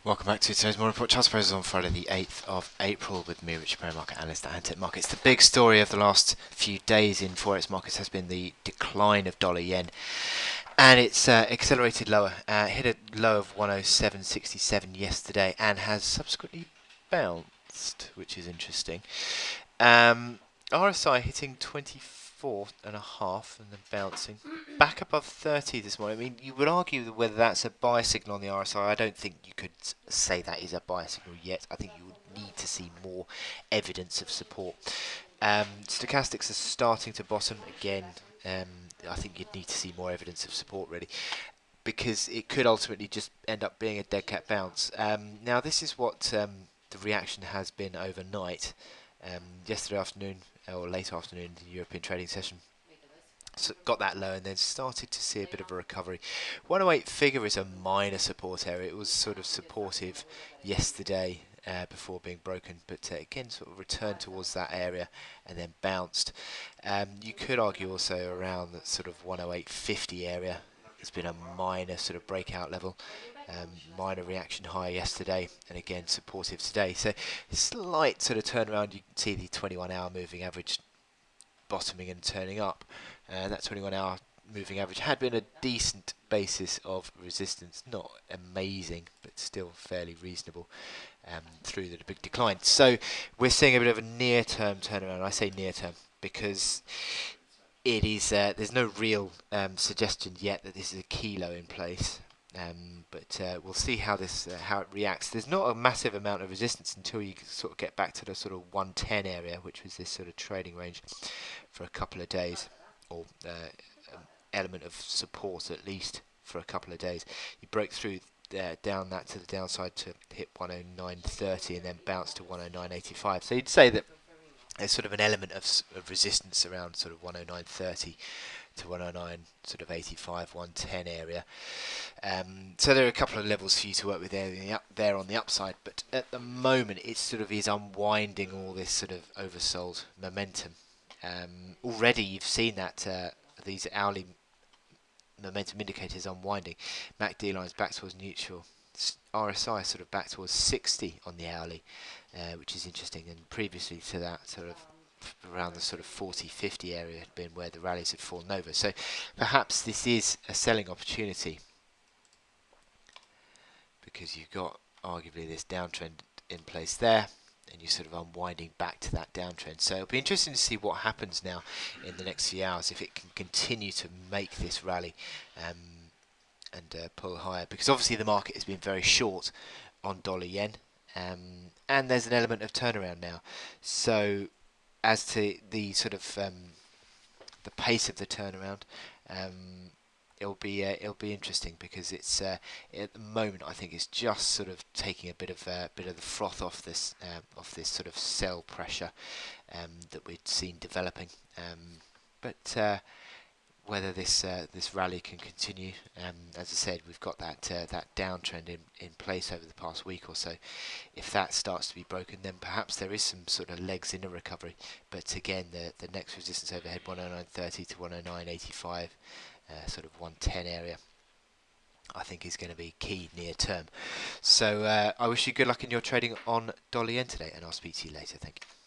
Welcome back to today's Morning Report. Charles Fraser on Friday the 8th of April with me, Richard Perry, market analyst at Antec Markets. The big story of the last few days in Forex markets has been the decline of dollar yen, and it's accelerated lower. Hit a low of 107.67 yesterday and has subsequently bounced, which is interesting. RSI hitting 24.5 and then bouncing back above 30 this morning. I mean, you would argue whether that's a buy signal on the RSI. I don't think you could say that is a buy signal yet. I think you would need to see more evidence of support. Stochastics are starting to bottom again. I think you'd need to see more evidence of support really, because it could ultimately just end up being a dead cat bounce. Now this is what the reaction has been overnight. Yesterday afternoon or late afternoon, the European trading session, so got that low and then started to see a bit of a recovery. 108 figure is a minor support area. It was sort of supportive yesterday before being broken, but again sort of returned towards that area and then bounced. You could argue also around that sort of 108.50 area. It's been a minor sort of breakout level. Minor reaction high yesterday and again supportive today. So slight sort of turnaround. You can see the 21-hour moving average bottoming and turning up. That 21-hour moving average had been a decent basis of resistance, not amazing but still fairly reasonable through the big decline. So we're seeing a bit of a near-term turnaround. I say near-term because it is there's no real suggestion yet that this is a key low in place. But we'll see how it reacts. There's not a massive amount of resistance until you sort of get back to the sort of 110 area, which was this sort of trading range for a couple of days, or element of support at least for a couple of days. You broke through down that to the downside to hit 109.30 and then bounce to 109.85. So you'd say that there's sort of an element of resistance around sort of 109.30 to 109 sort of 85, 110 area. So there are a couple of levels for you to work with there on the upside, but at the moment it sort of is unwinding all this sort of oversold momentum. Already you've seen that these hourly momentum indicators unwinding. MACD lines back towards neutral. RSI sort of back towards 60 on the hourly, which is interesting, and previously to that sort of around the sort of 40-50 area had been where the rallies had fallen over. So perhaps this is a selling opportunity because you've got arguably this downtrend in place there and you're sort of unwinding back to that downtrend. So it'll be interesting to see what happens now in the next few hours, if it can continue to make this rally and pull higher, because obviously the market has been very short on dollar yen, and there's an element of turnaround now. So as to the sort of the pace of the turnaround, it'll be interesting because it's at the moment I think it's just sort of taking a bit of the froth off this sort of sell pressure that we'd seen developing, but whether this rally can continue, as I said, we've got that downtrend in place over the past week or so. If that starts to be broken, then perhaps there is some sort of legs in a recovery. But again, the next resistance overhead 109.30 to 109.85, sort of 110 area, I think is going to be key near term. So I wish you good luck in your trading on dollar yen today, and I'll speak to you later. Thank you.